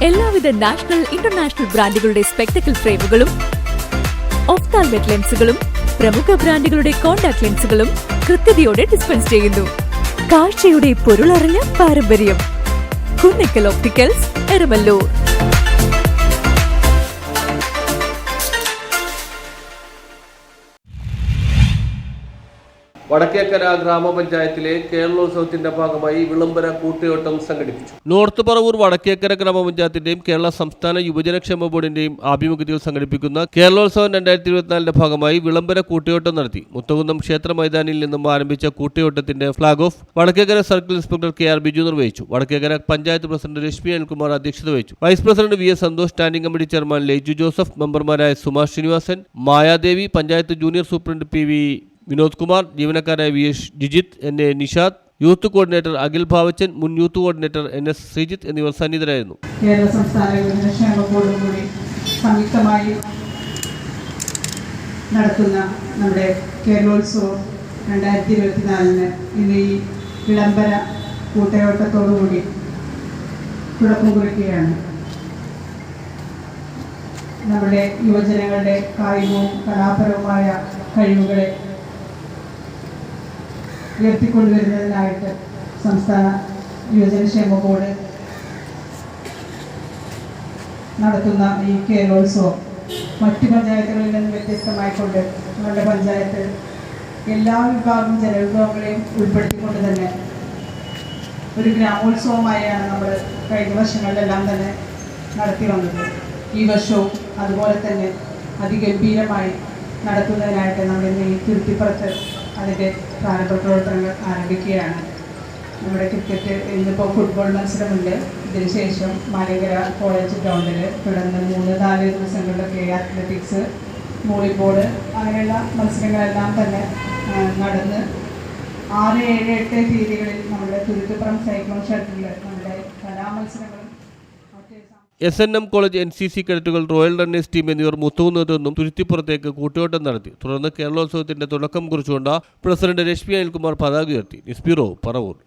എല്ലാവിധ national international ബ്രാൻഡുകളുടെ spectacle ഫ്രെയിമുകളും ഒഫ്താൽമെറ്റ് ലെൻസുകളും പ്രമുഖ ബ്രാൻഡുകളുടെ കോൺടാക്ട് ലെൻസുകളും കൃത്യതയോടെ ഡിസ്പെൻസ് ചെയ്യുന്നു. കാഴ്ചയുടെ പൊരുളറിഞ്ഞ പാരമ്പര്യം. കുന്നക്കൽ ഓപ്റ്റിക്കൽസ്, എരമല്ലൂർ. വടക്കേക്കര ഗ്രാമപഞ്ചായത്തിലെ കേരളോത്സവത്തിന്റെ ഭാഗമായി വിളംബര കൂട്ടിയോട്ടം സംഘടിപ്പിച്ചു. നോർത്ത് പറവൂർ വടക്കേക്കര ഗ്രാമപഞ്ചായത്തിന്റെയും കേരള സംസ്ഥാന യുവജനക്ഷേമ ബോർഡിന്റെയും ആഭിമുഖ്യത്തിൽ സംഘടിപ്പിക്കുന്ന കേരളോത്സവം 2024 ഭാഗമായി വിളംബര കൂട്ടിയോട്ടം നടത്തി. മുത്തകുന്നം ക്ഷേത്ര മൈതാനിയിൽ നിന്നും ആരംഭിച്ച കൂട്ടിയോട്ടത്തിന്റെ flag off Vadakkekara circle inspector KR Biju നിർവഹിച്ചു. വടക്കേക്കര പഞ്ചായത്ത് പ്രസിഡന്റ് രശ്മി അനിൽകുമാർ അധ്യക്ഷത വഹിച്ചു. Vice president VS Santhosh, standing committee chairman Leyju Joseph, മെമ്പർമാരായ Suma Srinivasan, Mayadevi, panchayat junior superintendent PV Vinod Kumar, ജീവനക്കാരായ VS Jijith, NA Nishad, youth coordinator Akhil Bhavachan, മുൻ യൂത്ത് കോർഡിനേറ്റർ NS ശ്രീജിത്ത് എന്നിവർ സന്നിധരായിരുന്നു. കേരള സംസ്ഥാന യുവജനക്ഷേമ ബോർഡും കൂടി സംയുക്തമായി നടത്തുന്ന നമ്മുടെ കേരളോത്സവം 2024 ഇന്ന് ഈ വിളംബര കൂട്ടയോട്ടത്തോടുകൂടി തുടക്കം കുറിക്കുകയാണ്. നമ്മുടെ യുവജനങ്ങളുടെ കായികവും കലാപരവുമായ കഴിവുകളെ ഉയർത്തിക്കൊണ്ടുവരുന്നതിനായിട്ട് സംസ്ഥാന യുവജനക്ഷേമ ബോർഡ് നടത്തുന്ന ഈ കേരളോത്സവം മറ്റു പഞ്ചായത്തുകളിൽ നിന്ന് വ്യത്യസ്തമായിക്കൊണ്ട് നമ്മുടെ പഞ്ചായത്ത് എല്ലാ വിഭാഗം ജനവിഭാഗങ്ങളെയും ഉൾപ്പെടുത്തിക്കൊണ്ട് തന്നെ ഒരു ഗ്രാമോത്സവമായാണ് നമ്മൾ കഴിഞ്ഞ വർഷങ്ങളിലെല്ലാം തന്നെ നടത്തി വന്നത്. ഈ വർഷവും അതുപോലെ തന്നെ അതിഗംഭീരമായി നടത്തുന്നതിനായിട്ട് നമ്മളിന്ന് ഈ തിരുത്തിപ്പുറത്ത് അതിൻ്റെ പ്രാരംഭ പ്രവർത്തനങ്ങൾ ആരംഭിക്കുകയാണ്. നമ്മുടെ ക്രിക്കറ്റ് ഇന്നിപ്പോൾ ഫുട്ബോൾ മത്സരമുണ്ട്. ഇതിനുശേഷം മാലിങ്കര കോളേജ് ഗ്രൗണ്ടിൽ തുടർന്ന് 3-4 ദിവസങ്ങളിലൊക്കെ അത്ലറ്റിക്സ്, വോളിബോൾ അങ്ങനെയുള്ള മത്സരങ്ങളെല്ലാം തന്നെ നടന്ന് 6, 7, 8 തീയതികളിൽ നമ്മുടെ തുരുത്തിപ്പുറം സൈക്ലോൺ ഷട്ടിൽ നമ്മുടെ കലാമത്സരങ്ങളും SNM കോളേജ് NCC കേഡറ്റുകൾ, റോയൽ റണ്ണേഴ്സ് ടീം എന്നിവർ മുത്തകുന്നത്തു നിന്നും തുരുത്തിപ്പുറത്തേക്ക് കൂട്ടിയോട്ടം നടത്തി. തുടർന്ന് കേരളോത്സവത്തിന്റെ തുടക്കം കുറിച്ചുകൊണ്ട് പ്രസിഡന്റ് രശ്മി അനിൽകുമാർ പതാക ഉയർത്തി. News bureau, Paravur.